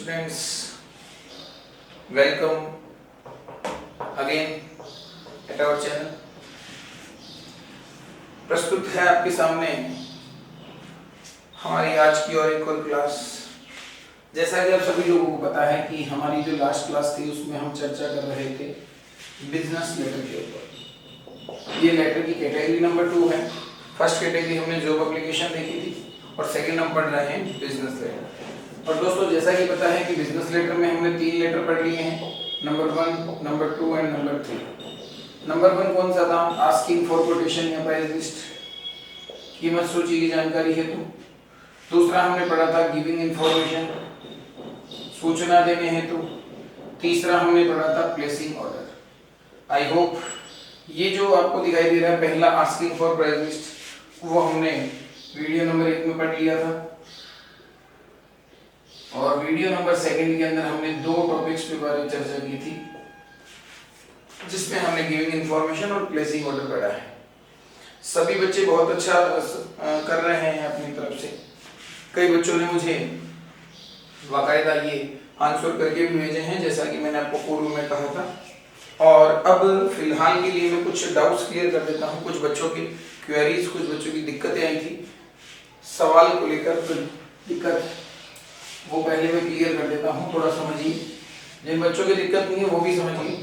students, welcome again at our channel। प्रस्तुत है आपके सामने हमारी आज की और एक और क्लास। जैसा कि आप सभी लोगों को पता है कि हमारी जो लास्ट क्लास थी उसमें हम चर्चा कर रहे थे बिजनेस लेटर के ऊपर। ये लेटर की कैटेगरी नंबर 2 है। फर्स्ट कैटेगरी हमने जॉब एप्लीकेशन देखी थी और सेकंड हम पढ़ रहे हैं बिजनेस लेटर। और दोस्तों जैसा कि पता है कि बिजनेस लेटर में हमने 3 लेटर पढ़ लिए हैं, number 1, number 2 and number 3। Number 1 कौन सा था? आस्किंग फॉर कोटेशन या प्राइस लिस्ट, कीमत सूची की जानकारी हेतु। दूसरा हमने पढ़ा था गिविंग इंफॉर्मेशन, सूचना देने हेतु। तीसरा हमने पढ़ा था प्लेसिंग ऑर्डर। आई होप ये जो आपको दिखाई दे रहा है पहला आस्किंग फॉर प्राइस लिस्ट वो हमने वीडियो नंबर 1 में पढ़ लिया था, और वीडियो नंबर 2 के अंदर हमने 2 टॉपिक्स के बारे में चर्चा की थी, जिसमें हमने गिविंग इंफॉर्मेशन और प्लेसिंग ऑर्डर पढ़ा है। सभी बच्चे बहुत अच्छा कर रहे हैं अपनी तरफ से। कई बच्चों ने मुझे बाकायदा ये आंसर करके भी भेजे हैं, जैसा कि मैंने आपको पूर्व में कहा था। और अब फिलहाल के लिए मैं कुछ डाउट्स क्लियर कर देता हूँ। कुछ बच्चों की क्वेरीज, कुछ बच्चों की दिक्कतें आई थी सवाल को लेकर, दिक्कत वो पहले मैं क्लियर कर देता हूँ, थोड़ा समझिए। जिन बच्चों की दिक्कत नहीं है वो भी समझिए।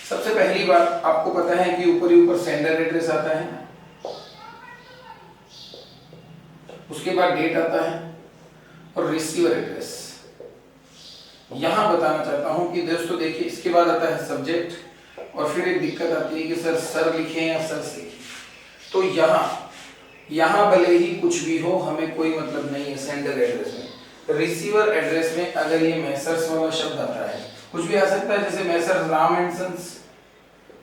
सबसे पहली बात, आपको पता है कि ऊपर ही ऊपर सेंडर एड्रेस आता है, उसके बाद डेट आता है और रिसीवर एड्रेस। यहां बताना चाहता हूं कि दोस्तों देखिए, इसके बाद आता है सब्जेक्ट और फिर एक दिक्कत आती है कि सर लिखें या सर लिखें। तो यहां भले ही कुछ भी हो, हमें कोई मतलब नहीं है सेंडर एड्रेस में। रिसीवर एड्रेस में अगर ये मैसर्स वाला शब्द आता है, कुछ भी आ सकता है, जैसे मैसर्स राम एंड सन्स,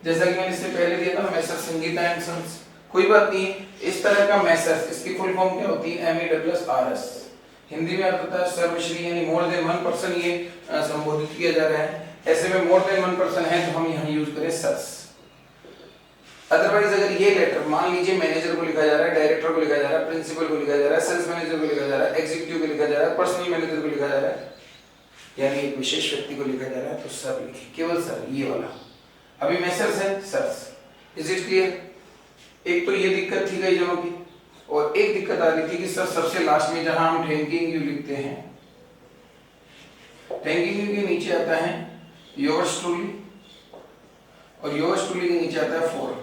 जैसा कि मैंने इससे पहले दिया था मैसर्स संगीता एंड सन्स, कोई बात नहीं। इस तरह का मैसर्स, इसकी फुल फॉर्म क्या होती है? MESSRS। हिंदी में आता है सर्वश्री, यानी मोर देन 1 पर्सन ये संबोधित किया जा रहा है। ऐसे में मोर देन 1 पर्सन है तो हम यहाँ यूज करें सर्स। अदरवाइज अगर ये लेटर मान लीजिए मैनेजर को लिखा जा रहा है, डायरेक्टर को लिखा जा रहा है, प्रिंसिपल को लिखा जा रहा है, सेल्स मैनेजर को लिखा जा रहा है, एग्जीक्यूटिव को लिखा जा रहा है, पर्सनल मैनेजर को लिखा जा रहा है, यानी एक विशेष व्यक्ति को लिखा जा रहा है, तो सर लिखिए, केवल सर, ये वाला। अभी मैसर्स है सर्स। Is it clear? एक तो ये दिक्कत थी कई जनों की, और एक दिक्कत आ रही थी कि सर सबसे लास्ट में जहां हम थैंकिंग यू लिखते हैं, थैंकिंग यू के नीचे आता है योर्स ट्रूली, और योर्स ट्रूली के नीचे आता है फॉर।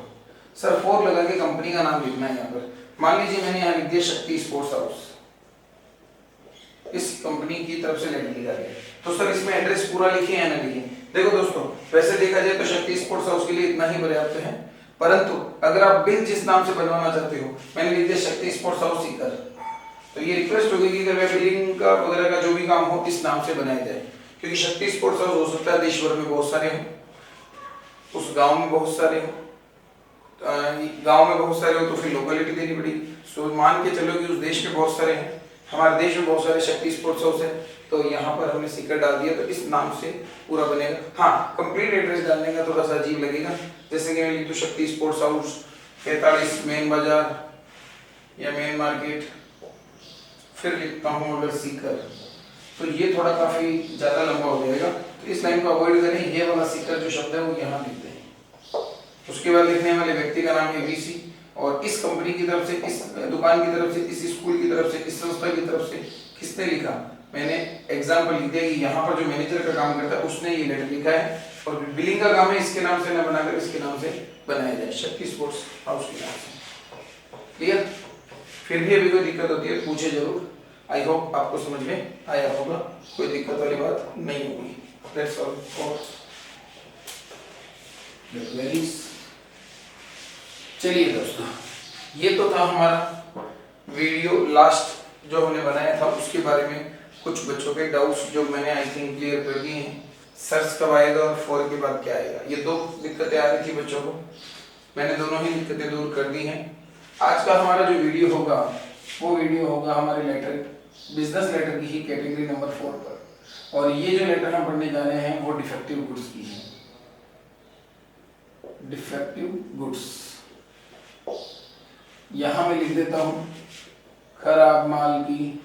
सर 4 लगा के कंपनी का नाम लिखना है यहाँ पर। मान लीजिए मैंने यहाँ लिख दिया शक्ति स्पोर्ट्स हाउस, इस कंपनी की तरफ से लेटर लिखा गया, तो सर इसमें एड्रेस पूरा लिखे या ना लिखे? देखो दोस्तों, वैसे देखा जाए तो शक्ति स्पोर्ट्स हाउस के लिए इतना ही पर्याप्त है, परंतु अगर आप बिल जिस नाम से बनवाना चाहते हो, मैंने लिख दिया शक्ति स्पोर्ट्स हाउस सीकर, तो ये रिक्वेस्ट होगी कि अगर बिलिंग का वगैरह का जो भी काम हो इस नाम से बनाया जाए, क्योंकि शक्ति स्पोर्ट्स हाउस हो सकता है देश भर में बहुत सारे हो, उस गाँव में बहुत सारे हो, गांव में बहुत सारे हो तो फिर लोकेलिटी देनी पड़ेगी। सो मान के चलो कि उस देश में बहुत सारे हैं, हमारे देश में बहुत सारे शक्ति स्पोर्ट्स हाउस है, तो यहाँ पर हमने सीकर डाल दिया, तो इस नाम से पूरा बनेगा। हाँ, कंप्लीट एड्रेस डालने का थोड़ा सा अजीब लगेगा, जैसे कि मैं लिख दूं शक्ति स्पोर्ट्स हाउस 43 मेन बाजार या मेन मार्केट, फिर लिखता हूँ अगर सीकर, तो ये थोड़ा काफी ज्यादा लंबा हो जाएगा, तो इस लाइन को अवॉइड करें। ये वाला सीकर जो शब्द है वो यहाँ लिखते हैं। उसके बाद लिखने वाले व्यक्ति का नाम ABC, और इस कंपनी की तरफ से, इस दुकान की तरफ से, इस स्कूल की तरफ से, इस संस्था की तरफ से किसने लिखा, मैंने एग्जाम्पल लिख दिया कि यहाँ पर जो मैनेजर का काम करता है उसने ये लेटर लिखा है, और बिलिंग का काम है इसके नाम से न बनाकर इसके नाम से बनाया जाए, शक्ति स्पोर्ट्स हाउस के नाम से। क्लियर? फिर भी अभी कोई दिक्कत होती है पूछे जरूर। आई होप आपको समझ में आया होगा, कोई दिक्कत वाली बात नहीं होगी। That's all for the queries. चलिए दोस्तों, ये तो था हमारा वीडियो लास्ट जो हमने बनाया था, उसके बारे में कुछ बच्चों के डाउट्स जो मैंने आई थिंक क्लियर कर दिए हैं। सर्च कब आएगा और फॉर के बाद क्या आएगा, ये 2 दिक्कतें आ रही थी बच्चों को, मैंने दोनों ही दिक्कतें दूर कर दी हैं। आज का हमारा जो वीडियो होगा वो वीडियो होगा हमारे लेटर, बिजनेस लेटर की ही कैटेगरी नंबर 4 पर, और ये जो लेटर हम पढ़ने जा रहे हैं वो डिफेक्टिव गुड्स की है। डिफेक्टिव गुड्स यहां मैं लिख देता हूं, खराब माल की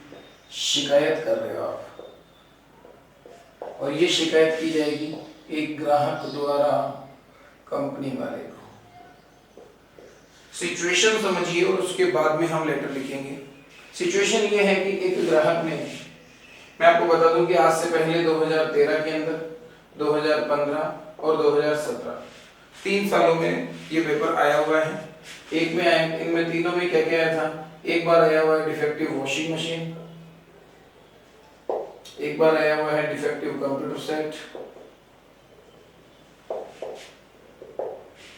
शिकायत कर रहे हो आप, और ये शिकायत की जाएगी एक ग्राहक द्वारा कंपनी वाले को। सिचुएशन समझिए और उसके बाद में हम लेटर लिखेंगे। सिचुएशन ये है कि एक ग्राहक ने, मैं आपको बता दूं कि आज से पहले 2013 के अंदर, 2015 और 2017 3 सालों में ये पेपर आया हुआ है। एक में आया, इनमें तीनों में क्या क्या आया था? एक बार आया हुआ है डिफेक्टिव वॉशिंग मशीन, एक बार आया हुआ है डिफेक्टिव कंप्यूटर सेट।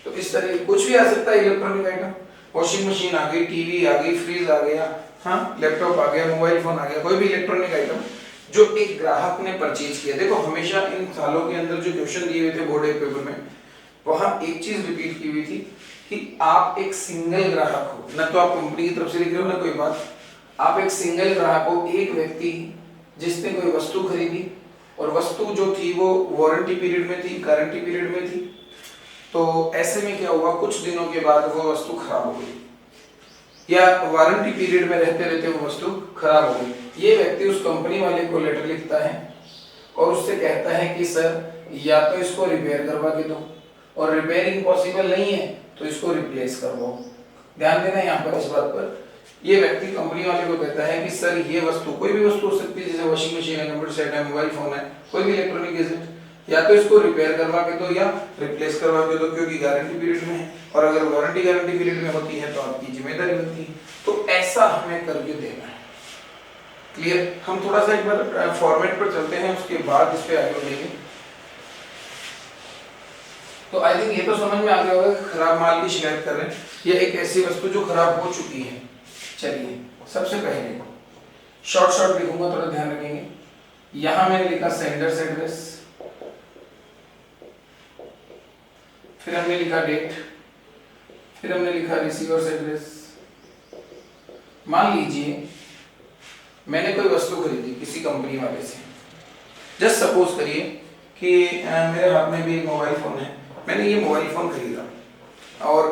तो इस तरह कुछ भी आ सकता है इलेक्ट्रॉनिक आइटम। वॉशिंग मशीन आ गई, टीवी आ गई, फ्रिज आ गया, हाँ, लैपटॉप आ गया, मोबाइल फोन आ गया, कोई भी इलेक्ट्रॉनिक आइटम जो एक ग्राहक ने परचेज किया। देखो हमेशा इन सालों के अंदर जो क्वेश्चन दिए हुए थे बोर्ड पेपर में, वहां एक चीज रिपीट की हुई थी कि आप एक सिंगल ग्राहक हो, ना तो आप कंपनी की तरफ से लिख रहे हो ना कोई बात, आप एक सिंगल ग्राहक हो, एक व्यक्ति जिसने कोई वस्तु खरीदी और वस्तु जो थी वो वारंटी पीरियड में थी, गारंटी पीरियड में थी। तो ऐसे में क्या हुआ, कुछ दिनों के बाद वो वस्तु खराब हो गई या वारंटी पीरियड में रहते रहते वो वस्तु खराब हो गई। ये व्यक्ति उस कंपनी वाले को लेटर लिखता है और उससे कहता है कि सर या तो इसको रिपेयर करवा के दो, और रिपेयरिंग पॉसिबल नहीं है तो इसको रिप्लेस करवाओ। ध्यान देना यहाँ पर इस बात पर। ये व्यक्ति कंपनी वाले को कहता है कि सर ये वस्तु, कोई भी वस्तु हो सकती है, जैसे वॉशिंग मशीन है, कंप्यूटर सेट है, मोबाइल फोन है, कोई भी इलेक्ट्रॉनिक गैजेट, या तो इसको रिपेयर करवा के दो या रिप्लेस करवा के दो, क्योंकि गारंटी पीरियड में है, और अगर गारंटी पीरियड में होती है तो आपकी जिम्मेदारी बनती है। तो ऐसा हमें करके देना है। क्लियर? हम थोड़ा सा एक बार फॉर्मेट पर चलते हैं, उसके बाद इस पे आगे बढ़ेंगे। तो आई थिंक ये तो समझ में आ गया होगा, खराब माल की शिकायत कर रहे हैं या एक ऐसी वस्तु जो खराब हो चुकी है। चलिए सबसे पहले शॉर्ट लिखूंगा, थोड़ा ध्यान रखेंगे। यहां मैंने लिखा सेंडर्स एड्रेस, फिर हमने लिखा डेट, फिर हमने लिखा रिसीवर्स एड्रेस। मान लीजिए मैंने कोई वस्तु खरीदी किसी कंपनी वाले से। जस्ट सपोज करिए कि मेरे हाथ में भी एक मोबाइल फोन है, मैंने ये मोबाइल फोन खरीदा और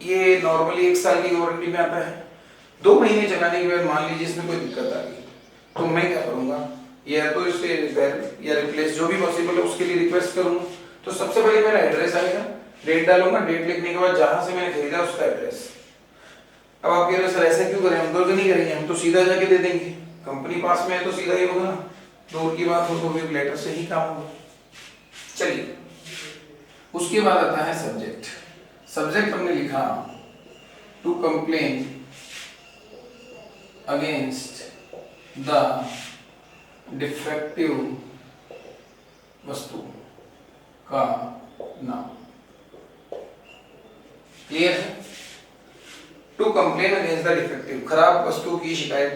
ये नॉर्मली 1 साल की वारंटी में आता है। 2 महीने चलाने के बाद मान लीजिए इसमें कोई दिक्कत आ गई, तो मैं क्या करूंगा, या तो इसे रिपेयर या रिप्लेस जो भी पॉसिबल है उसके लिए रिक्वेस्ट करूंगा। तो सबसे पहले मेरा एड्रेस आएगा, डेट डालूंगा, डेट लिखने के बाद जहां से मैंने खरीदा उसका एड्रेस। अब आप कह रहे हो सर ऐसा क्यों करें, हम तो नहीं करेंगे, हम तो सीधा जाके दे देंगे, कंपनी पास में है तो सीधा ही होगा ना, दूर की बात हो तो फिर लेटर से ही काम होगा। चलिए उसके बाद आता है सब्जेक्ट। सब्जेक्ट हमने लिखा to complain against the defective वस्तु का नाम। क्लियर है? To complain against the defective, खराब वस्तु की शिकायत,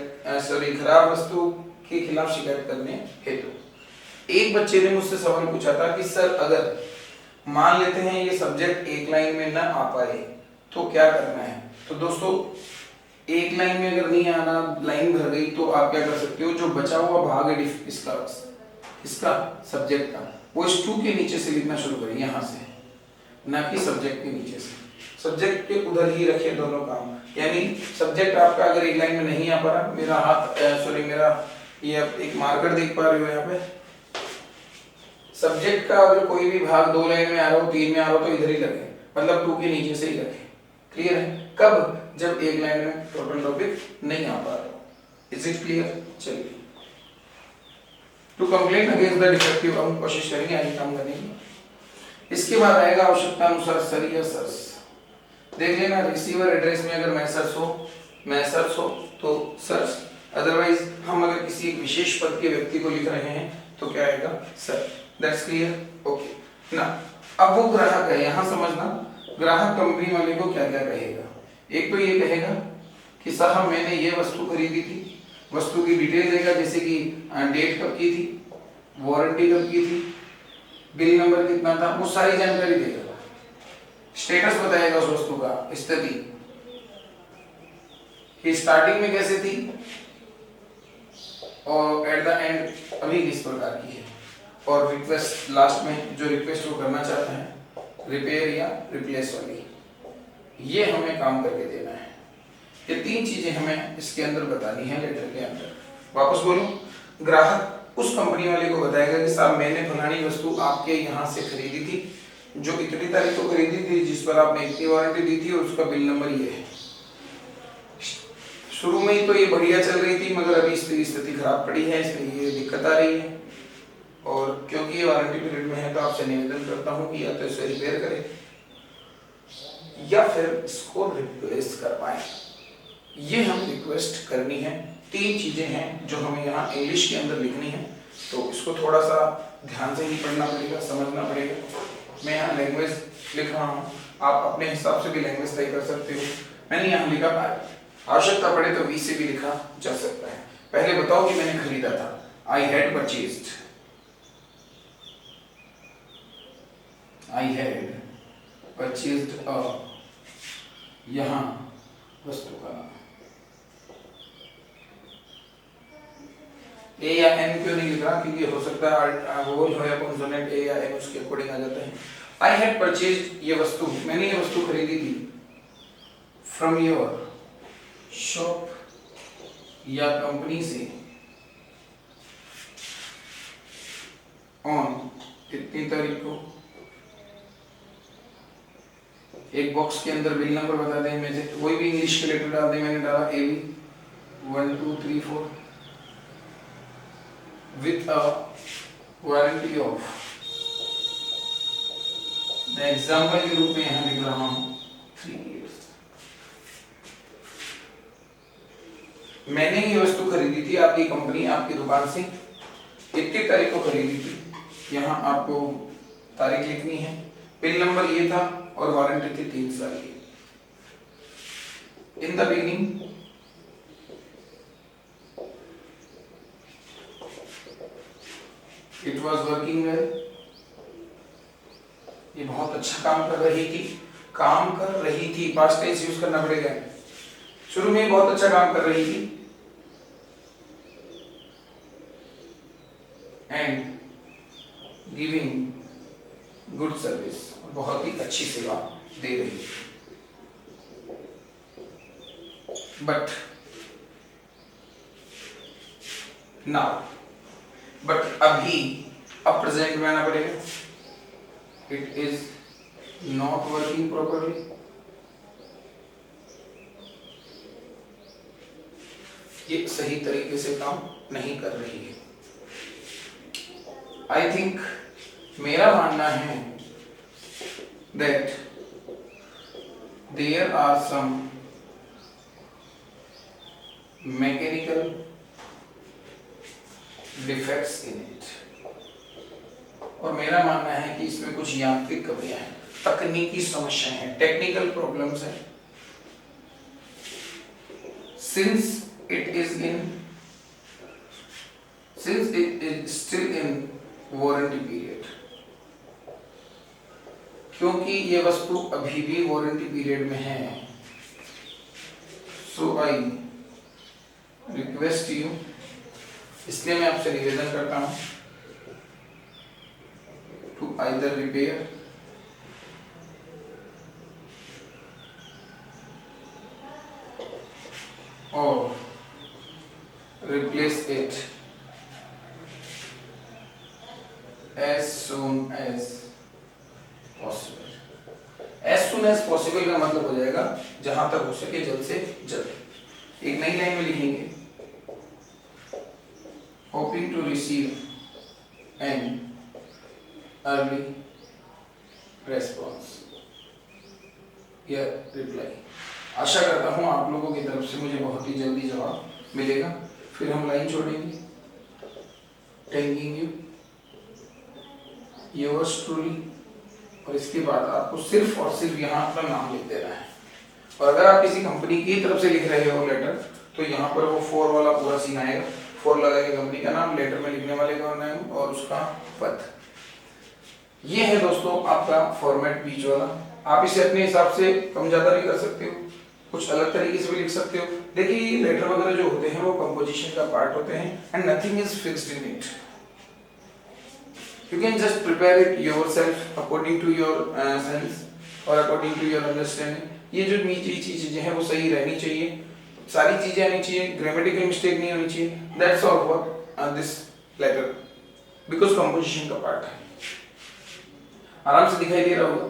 खराब वस्तु के खिलाफ शिकायत करने हेतु। एक बच्चे ने मुझसे सवाल पूछा था कि सर अगर मान लेते हैं ये सब्जेक्ट एक लाइन में ना आ पाए तो क्या करना है। तो दोस्तों एक लाइन में अगर नहीं आना, लाइन भर गई, तो आप क्या कर सकते हो, जो बचा हुआ भाग है इसका सब्जेक्ट का, वो इस टू के नीचे से लिखना शुरू करें, यहाँ से, ना कि सब्जेक्ट के नीचे से। सब्जेक्ट के उधर ही रखे दोनों काम। यानी सब्जेक्ट आपका अगर एक लाइन में नहीं आ पा रहा, मेरा ये एक मार्कर देख पा रहे हो यहाँ पे, सब्जेक्ट का अगर कोई भी भाग 2 लाइन में आ रहा हो, 3 में आ रहा हो, तो इधर ही रखें, मतलब 2 के नीचे से ही रखें। क्लियर है? कब? जब एक लाइन में टोटल टॉपिक नहीं आ पा रहा। Is it clear? चलिए, to complain against the defective हम कोशिश करेंगे आगे काम करने की। इसके बाद आएगा आवश्यकता अनुसार सर या सर्स। देख लेना, रिसीवर एड्रेस में अगर मैसर्स हो तो सर्स, अदरवाइज हम अगर किसी एक विशेष पद के व्यक्ति को लिख रहे हैं तो क्या आएगा, सर। That's clear? ओके ना। अब वो ग्राहक है, यहां समझना, ग्राहक कंपनी वाले को क्या क्या कहेगा। एक तो ये कहेगा कि साहब मैंने ये वस्तु खरीदी थी, वस्तु की डिटेल देगा, जैसे कि डेट कब की थी, वारंटी कब की थी, बिल नंबर कितना था, वो सारी जानकारी देगा। स्टेटस बताएगा उस वस्तु का, स्थिति कि स्टार्टिंग में कैसे थी और एट द एंड अभी किस प्रकार की है, और रिक्वेस्ट लास्ट में जो रिक्वेस्ट वो करना चाहते हैं, रिपेयर या रिप्लेस वाली, ये हमें काम करके देना है। ये 3 चीजें हमें इसके अंदर बतानी है लेटर के अंदर। वापस बोलूं, ग्राहक उस कंपनी वाले को बताएगा कि साहब मैंने फलानी वस्तु आपके यहाँ से खरीदी थी, जो इतनी तारीख को खरीदी थी, जिस पर आपने इतनी वारंटी दी थी, और उसका बिल नंबर ये है। शुरू में ही तो ये बढ़िया चल रही थी, मगर अभी इसकी स्थिति खराब पड़ी है, इसलिए ये दिक्कत आ रही है। और क्योंकि ये वारंटी पीरियड में है, तो आपसे निवेदन करता हूँ कि या तो इसे रिपेयर करें या फिर इसको रिप्लेस करवाएं। ये हम रिक्वेस्ट करनी है। 3 चीजें हैं जो हमें यहाँ इंग्लिश के अंदर लिखनी है, तो इसको थोड़ा सा ध्यान से ही पढ़ना पड़ेगा, समझना पड़ेगा। मैं यहाँ लैंग्वेज लिख रहा हूँ, आप अपने हिसाब से भी लैंग्वेज तय कर सकते हो। मैंने यहाँ लिखा आवश्यकता पड़े तो वी से भी लिखा जा सकता है। पहले बताओ कि मैंने खरीदा था, I had purchased, I had purchased a, यहाँ वस्तु का नाम। ए या एन क्यों नहीं लिख रहा, क्योंकि हो सकता है वोवल हो या कॉन्सोनेंट ए या एन उसके अकॉर्डिंग आ जाता है। आई हैड परचेज्ड, ये वस्तु, मैंने ये वस्तु खरीदी थी, फ्रॉम योर शॉप या कंपनी से, ऑन कितनी तारीख को। एक बॉक्स के अंदर बिल नंबर बता दें, में से कोई भी इंग्लिश के लेटर डाल दें। मैंने डाला A B 1 2 3 4 with a warranty of, मैं एग्जाम्पल के रूप में यहाँ लिख रहा हूँ 3 years। मैंने ये वस्तु खरीदी थी, आपकी कंपनी आपकी दुकान से इतनी तारीख को खरीदी थी। यहाँ आपको तारीख लिखनी है, बिल नंबर ये था और वारंटी थी 3 साल की। In the beginning it was working well, ये बहुत अच्छा काम कर रही थी, काम कर रही थी, पास्ट टेंस यूज करना पड़ेगा। शुरू में बहुत अच्छा काम कर रही थी, एंड गिविंग गुड सर्विस, बहुत ही अच्छी सेवा दे रही थी। बट नाउ, बट अभी, अब प्रेजेंट में आना पड़ेगा, it is not working properly, ये सही तरीके से काम नहीं कर रही है। आई थिंक, मेरा मानना है that there are some mechanical defects in it, और मेरा मानना है कि इसमें कुछ यांत्रिक कमियां हैं, तकनीकी समस्याएं हैं, टेक्निकल प्रॉब्लम्स हैं। Since it is still in warranty period, क्योंकि ये वस्तु अभी भी वारंटी पीरियड में है, so I request you, इसलिए मैं आपसे निवेदन करता हूं to either repair or replace it as soon as possible। as soon as possible का मतलब हो जाएगा जहां तक हो सके जल्द से जल्द। एक नई लाइन में लिखेंगे, hoping to receive an early response या reply। आशा करता हूं आप लोगों की तरफ से मुझे बहुत ही जल्दी जवाब मिलेगा। फिर हम लाइन छोड़ेंगे, थैंकिंग यू, योर्स ट्रूली, और इसके बाद आपको सिर्फ और सिर्फ यहाँ अपना नाम लिख देना है। और अगर आप किसी कंपनी की तरफ से लिख रहे हो लेटर, तो यहाँ पर वो 4 वाला पूरा सीन आएगा, 4 लगा के कंपनी का नाम, लेटर में लिखने वाले का नाम और उसका पद। ये है दोस्तों आपका फॉर्मेट बीच वाला। आप इसे अपने हिसाब से कम ज्यादा भी कर सकते हो, कुछ अलग तरीके से भी लिख सकते हो। देखिए लेटर वगैरह जो होते हैं वो कंपोजिशन का पार्ट होते हैं, and nothing is fixed in it. You can just prepare it yourself according to your sense और अकॉर्डिंग टू योर अंडरस्टैंडिंग। ये जो नीचे चीजें हैं वो सही रहनी चाहिए, सारी चीजें आनी चाहिए, ग्रामेटिकल मिस्टेक नहीं होनी चाहिए। That's all for this letter, because composition का पार्ट है। आराम से दिखाई दे रहा होगा।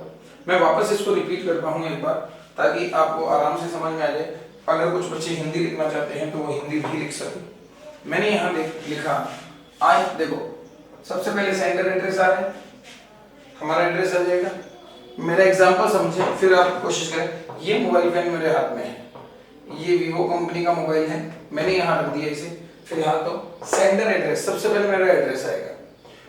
मैं वापस इसको रिपीट करता हूँ एक बार, ताकि आपको आराम से समझ में आ जाए। अगर कुछ बच्चे हिंदी लिखना चाहते हैं तो वो हिंदी भी लिख सके। मैंने यहाँ लिखा आई, देखो सबसे पहले सेंडर एड्रेस आ रहा है, हमारा एड्रेस आ जाएगा। मेरा एग्जांपल समझे, फिर आप कोशिश करें। ये मोबाइल फैन मेरे हाथ में है, ये वीवो कंपनी का मोबाइल है, मैंने यहाँ रख दिया इसे। फिर यहाँ तो सेंडर एड्रेस, सबसे पहले मेरा एड्रेस आएगा,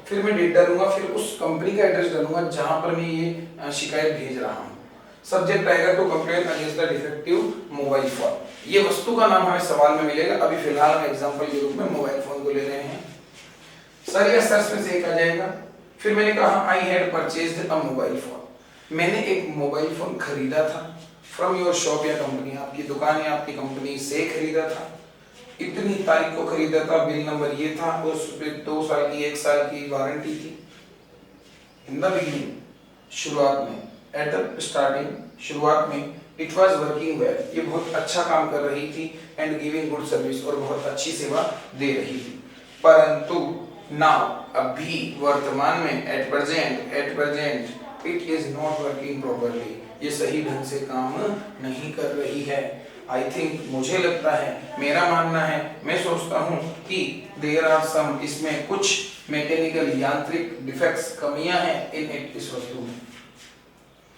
फिर मैं डेट डालूंगा, फिर उस कंपनी का एड्रेस डालूंगा जहां पर मैं ये शिकायत भेज रहा हूँ। सब्जेक्ट आएगा तो complain against the defective mobile phone. ये वस्तु का नाम हमें सवाल में मिलेगा। अभी फिलहाल हम एग्जांपल के रूप में मोबाइल फोन को ले रहे हैं। सर या सर्च में से एक आ जाएगा। फिर मैंने कहा आई had purchased a mobile phone, मैंने एक मोबाइल फोन खरीदा था फ्रॉम योर शॉप या कंपनी, आपकी दुकान या आपकी कंपनी से खरीदा था, इतनी तारीख को खरीदा था, बिल नंबर ये था, उस पे 2 साल की 1 साल की वारंटी थी। इन द बिगिनिंग, शुरुआत में, एट द स्टार्टिंग, शुरुआत में, इट वाज वर्किंग वेल, ये बहुत अच्छा काम कर रही थी, एंड गिविंग गुड सर्विस, और बहुत अच्छी सेवा दे रही थी। परंतु नाउ, अभी वर्तमान में, eight present it is not working properly, ये सही ढंग से काम नहीं कर रही है। आई थिंक, मुझे लगता है, मेरा मानना है, मैं सोचता हूँ कि देयर आर सम, इसमें कुछ मैकेनिकल यांत्रिक डिफेक्ट्स, कमियां हैं इन इट, इस वस्तु में।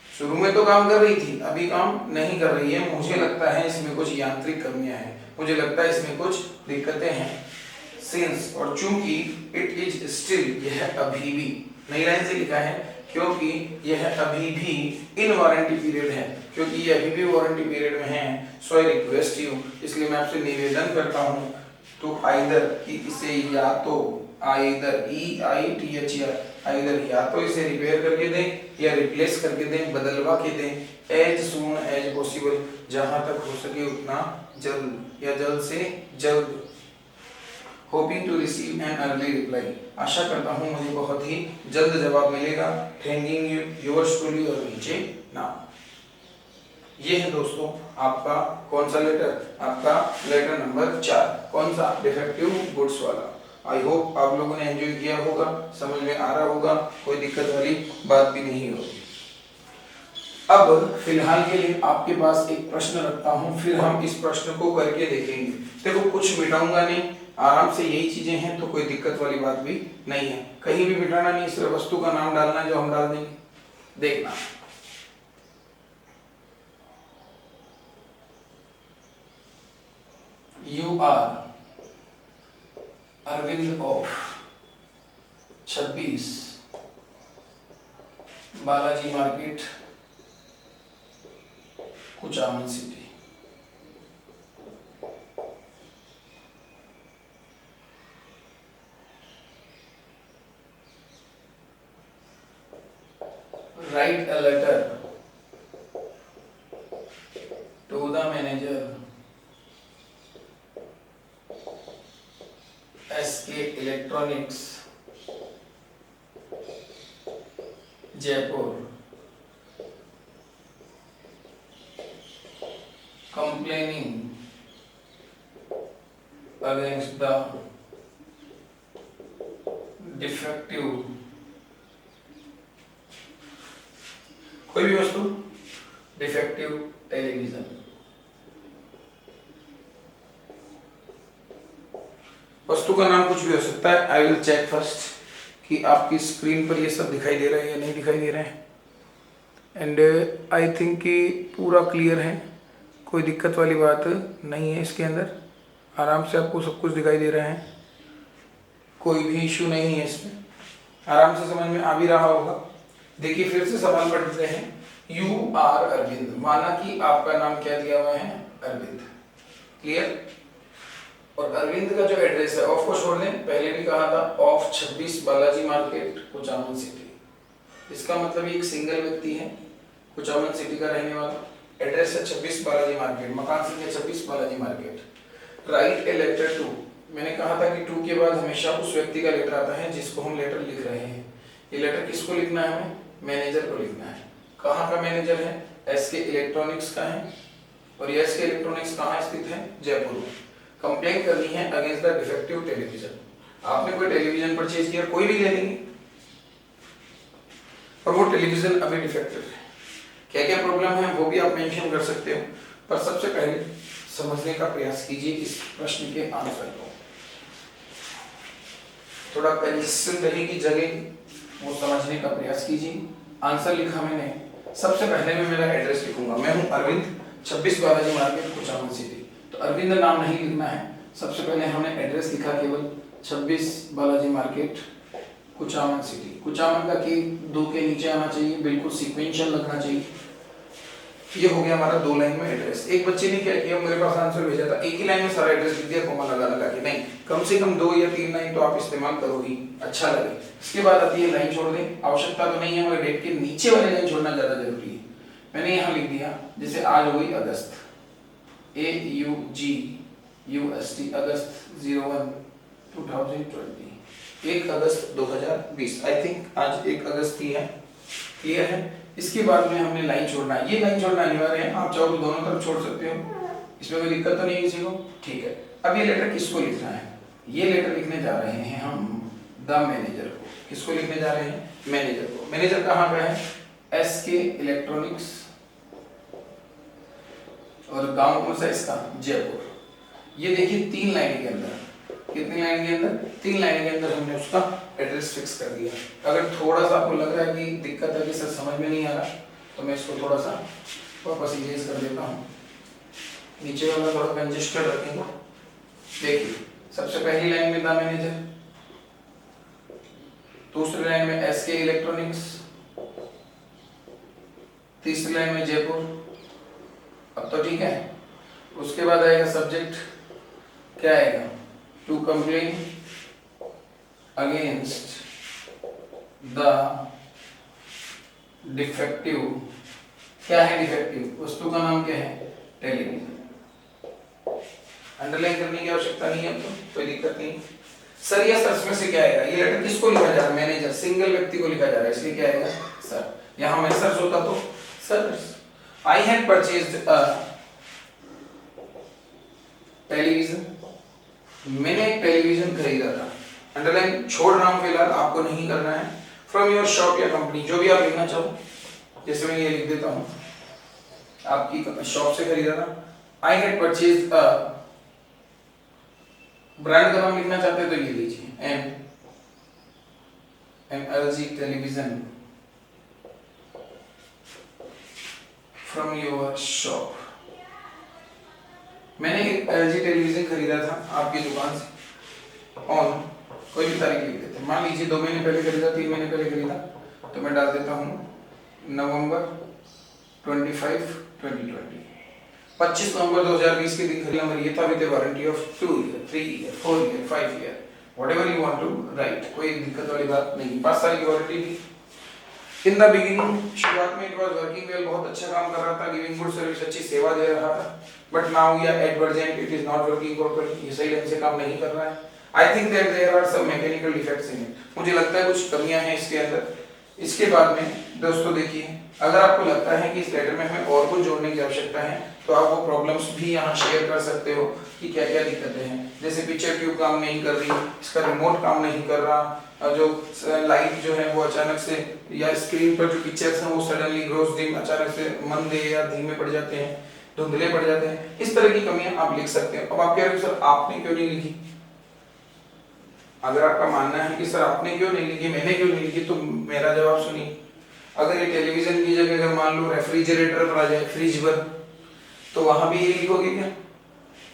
शुरू में तो काम कर रही थी, अभी काम नहीं कर रही है। मुझे लगता है इसमें कुछ यांत्रिक कमियां हैं, मुझे लगता है इसमें कुछ दिक्कतें हैं। सिंस, और चूंकि, इट इज स्टिल, यह अभी भी, नई लाइन से लिखा है, क्योंकि यह अभी भी इन वारंटी पीरियड है, क्योंकि ये अभी भी वारंटी पीरियड में है। सो आई रिक्वेस्ट यू, इसलिए मैं आपसे निवेदन करता हूँ, तो आइदर, कि इसे या तो आइदर, EITHER, आइदर या तो इसे रिपेयर करके दें या रिप्लेस करके दें, बदलवा के दें, एज सून एज पॉसिबल, जहां तक हो सके उतना जल्द, या जल्द से जल्द। Hoping to receive an early reply, आशा करता हूँ मुझे बहुत ही जल्द जवाब मिलेगा। थैंकिंग यू, योर्स ट्रूली, और नीचे नाम। ये है दोस्तों आपका कौन सा लेटर, आपका लेटर नंबर 4, कौन सा, डिफेक्टिव गुड्स वाला। आई होप आप लोगों ने एंजॉय किया होगा, समझ में आ रहा होगा, कोई दिक्कत वाली बात भी नहीं होगी। अब फिलहाल के लिए आपके पास एक प्रश्न रखता हूं, फिर हम इस प्रश्न को करके देखेंगे। देखो, कुछ मिटाऊंगा नहीं, आराम से यही चीजें हैं, तो कोई दिक्कत वाली बात भी नहीं है, कहीं भी मिटाना नहीं, सिर्फ वस्तु का नाम डालना है जो हम डाल देंगे। देखना, you are Arvind of 26 Balaji market, Kuchaman city. Write a letter to the manager, SK Electronics, Jaipur, complaining against the defective, कोई भी वस्तु, डिफेक्टिव टेलीविजन। वस्तु का नाम कुछ भी हो सकता है। आई विल चेक फर्स्ट कि आपकी स्क्रीन पर ये सब दिखाई दे रहा है या नहीं दिखाई दे रहे हैं, एंड आई थिंक कि पूरा क्लियर है, कोई दिक्कत वाली बात नहीं है इसके अंदर, आराम से आपको सब कुछ दिखाई दे रहा है, कोई भी इश्यू नहीं है इसमें, आराम से समझ में आ भी रहा होगा। देखिए, फिर से सवाल पढ़ते हैं। यू आर अरविंद, माना कि आपका नाम क्या दिया हुआ है, अरविंद, क्लियर। और अरविंद का जो एड्रेस है, ऑफ को छोड़ दें, पहले भी कहा था, of 26 Balaji market, Kuchaman city. इसका मतलब एक सिंगल व्यक्ति है, कुचामन सिटी का रहने वाला, एड्रेस है 26 बालाजी मार्केट, मकान संख्या 26 Balaji market. Write a letter to, मैंने कहा था कि टू के बाद हमेशा उस व्यक्ति का लेटर आता है जिसको हम लेटर लिख रहे हैं। ये लेटर किसको लिखना है, हमें मैनेजर को लिखना है। कहाँ का मैनेजर है, एसके इलेक्ट्रॉनिक्स का है, और ये एसके इलेक्ट्रॉनिक्स कहाँ स्थित है, जयपुर में। कंप्लेन करनी है अगेंस्ट द डिफेक्टिव टेलीविजन। आपने कोई टेलीविजन परचेज किया, कोई भी ले लेंगे, और वो टेलीविजन अभी डिफेक्टिव है, क्या क्या प्रॉब्लम है वो भी आप मेंशन कर सकते हो। पर सबसे पहले समझने का प्रयास कीजिए इस प्रश्न के आंसर को, थोड़ा कंजेशन रहेगी जगह, वो समझने का प्रयास कीजिए। आंसर लिखा मैंने, सबसे पहले मैं मेरा एड्रेस लिखूंगा, मैं हूं अरविंद, 26 बालाजी मार्केट, कुचामन सिटी। तो अरविंद नाम नहीं लिखना है, सबसे पहले हमने एड्रेस लिखा केवल 26 बालाजी मार्केट, कुचामन सिटी। कुचामन का की 2 के नीचे आना चाहिए, बिल्कुल सीक्वेंशियल लगना चाहिए। ये हो गया हमारा 2 लाइन में एड्रेस। एक बच्चे ने क्या किया, मेरे पास आंसर भेजा था, एक ही लाइन में सारा एड्रेस लिख दिया कोमा लगा लगा के, नहीं, कम से कम 2 या 3 लाइन तो आप इस्तेमाल करो ही, अच्छा लगे। इसके बाद आती है लाइन छोड़ दें, आवश्यकता तो नहीं है मगर डेट के नीचे वाली लाइन छोड़ना ज्यादा जरूरी है। मैंने यहाँ लिख दिया, जैसे आज हो गई अगस्त, AUGUST, August 01/2020, 1 August 2020, I think आज 1 अगस्त ही है, क्लियर है। इसके बाद में हमने लाइन छोड़ना है, ये लाइन छोड़ना अनिवार्य है, आप चाहो तो दोनों तरफ छोड़ सकते हो, इसमें कोई दिक्कत तो नहीं किसी को, ठीक है। अब ये लेटर किसको लिखना है, ये लेटर लिखने जा रहे हैं हम द मैनेजर को। किसको लिखने जा रहे हैं, मैनेजर को। मैनेजर कहाँ का है, SK इलेक्ट्रॉनिक्स, और गांव कौन सा इसका, जयपुर। ये देखिए 3 लाइन के अंदर, कितनी लाइन के अंदर, 3 लाइन के अंदर हमने उसका एड्रेस फिक्स कर दिया। अगर थोड़ा सा आपको लग रहा है कि दिक्कत है कि सर समझ में नहीं आ रहा, तो मैं इसको थोड़ा सा वापस इरेज कर देता हूँ, नीचे वाला थोड़ा कंजेस्टेड रखेंगे। देखिए सबसे पहली लाइन में द मैनेजर, दूसरी लाइन में SK इलेक्ट्रॉनिक्स, तीसरी लाइन में जयपुर। अब तो ठीक है। उसके बाद आएगा सब्जेक्ट, क्या आएगा, to complain against the defective. क्या है डिफेक्टिव, वस्तु का नाम क्या है, टेलीविजन। अंडरलाइन करने की आवश्यकता नहीं है, तो कोई दिक्कत नहीं। सर या सर में से क्या आएगा, ये लेटर किसको लिखा जा रहा है, मैनेजर, सिंगल व्यक्ति को लिखा जा रहा है, इसलिए क्या आएगा, सर। यहां मैं सर होता तो sir, I had purchased a television, मैंने एक टेलीविजन खरीदा था। अंडरलाइन छोड़ रहा हूं फिलहाल, आपको नहीं करना है। फ्रॉम योर शॉप या कंपनी, जो भी आप लिखना चाहो, जैसे मैं ये लिख देता हूं, आपकी शॉप से खरीदा था। I had purchased a, brand का नाम लिखना चाहते हैं तो ये लीजिए, an LG television from your shop. मैंने एक LG टेलीविजन खरीदा था आपकी दुकान से, ऑन, कोई भी तारीख लिख देते हैं, मान लीजिए 2 महीने पहले खरीदा, 3 महीने पहले खरीदा, तो मैं डाल देता हूँ नवंबर 25, 2020, 25 नवंबर 2020 के दिन खरीदा। ये था with warranty of 2 year, 3 year, 4 year, 5 year, whatever you want to write, कोई दिक्कत वाली बात नहीं। 5 साल की वारंटी थी। इन द बिगिनिंग, शुरुआत में इट वाज वर्किंग वेल, बहुत अच्छा काम कर रहा था, गिविंग गुड सर्विस, अच्छी सेवा दे रहा था। बट नाउ या at present it is not working properly, ये सही ढंग से काम नहीं कर रहा है। I think that there are some mechanical defects in it, मुझे लगता है कुछ कमियां हैं इसके अंदर। इसके बाद में दोस्तों देखिए, अगर आपको लगता है कि इस लेटर में हमें और कुछ जोड़ने की आवश्यकता है, तो आप वो प्रॉब्लम्स भी यहाँ शेयर कर सकते हो कि क्या क्या दिक्कतें हैं। जैसे पिक्चर ट्यूब काम नहीं कर रही, इसका रिमोट काम नहीं कर रहा, जो लाइट जो है वो अचानक से, या स्क्रीन पर जो पिक्चर्स हैं वो सडनली ग्रोस डिम, अचानक से मंदे या धीमे पड़ जाते हैं, धुंधले पड़ जाते हैं, इस तरह की कमियां आप लिख सकते हैं। अब आप कह रहे हो सर आपने क्यों नहीं लिखी, अगर आपका मानना है कि सर आपने क्यों नहीं लिखी, मैंने क्यों नहीं लिखी, तो मेरा जवाब सुनिए। अगर ये टेलीविजन की जगह अगर मान लो रेफ्रिजरेटर पर आ जाए, फ्रिज पर, तो वहां भी ये लिखोगे क्या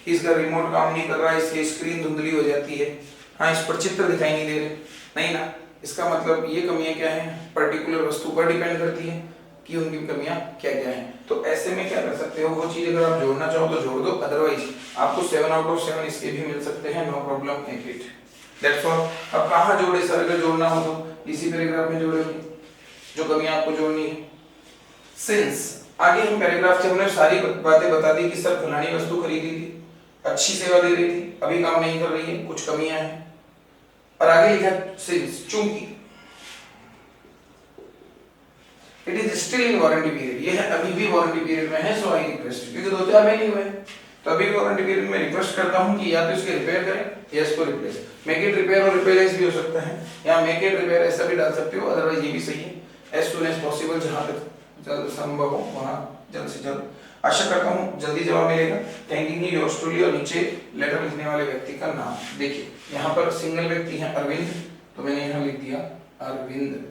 कि इसका रिमोट काम नहीं कर रहा है, इसकी स्क्रीन धुंधली हो जाती है, हाँ इस पर चित्र दिखाई नहीं दे रहे, नहीं ना। इसका मतलब ये कमियां क्या हैं, पर्टिकुलर वस्तु पर डिपेंड करती है कि उनकी कमियां क्या क्या हैं। तो ऐसे में क्या कर सकते हो, वो चीज अगर आप जोड़ना चाहो तो जोड़ दो, अदरवाइज आपको 7 आउट ऑफ 7 इसके भी मिल सकते हैं, no problem, make it, that's all. अब कहाँ जोड़े सर, अगर जोड़ना हो तो इसी पैराग्राफ में जोड़ोगे जो कमियां आपको जोड़नी है। सिंस आगे हम पैराग्राफ से हमने सारी बातें बता दी कि सर फलानी वस्तु खरीदी थी, अच्छी सेवा दे रही थी, अभी काम नहीं कर रही है, कुछ कमियां हैं, और आगे लिखा सिंस, चूंकि it is still in warranty period, ये है अभी भी वारंटी पीरियड में है, सो आई रिक्वेस्ट, क्योंकि 2-4 महीने हुए तो अभी भी वारंटी पीरियड में रिक्वेस्ट करता हूं कि या तो इसके रिपेयर करें यस को रिप्लेस, मेक इट रिपेयर और रिपेलेस भी हो सकता है, या मेक इट रिपेयर ऐसा भी डाल सकते हो, अदरवाइज ये भी सही है, एज सुन एज पॉसिबल, जहां तक जल्द संभव हो वहां जल्द से जल्द। आशा करता हूँ जल्दी जवाब मिलेगा। थैंकिंग यू योर्स ट्रूली, और नीचे लेटर लिखने वाले व्यक्ति का नाम। देखिए यहाँ पर सिंगल व्यक्ति है अरविंद, तो मैंने यहाँ लिख दिया अरविंद,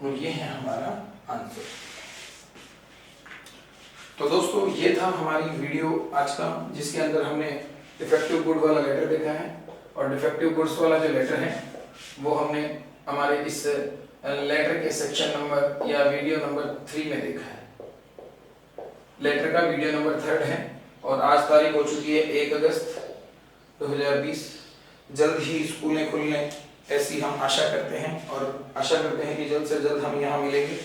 और ये है हमारा आंसर। तो दोस्तों ये था हमारी वीडियो आज का, जिसके अंदर हमने डिफेक्टिव गुड वाला लेटर देखा है, और डिफेक्टिव गुड्स वाला जो लेटर है वो हमने हमारे इस लेटर के सेक्शन नंबर या वीडियो नंबर 3 में देखा है। लेटर का वीडियो नंबर 3 है, और आज तारीख हो चुकी है 1 अगस्त 2020। जल्द ही स्कूलें खुलने ऐसी हम आशा करते हैं, और आशा करते हैं कि जल्द से जल्द हम यहाँ मिलेंगे।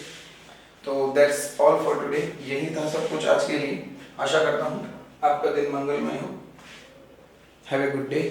तो दैट्स ऑल फॉर टुडे, यही था सब कुछ आज के लिए। आशा करता हूँ आपका दिन मंगलमय हो। Have a good day.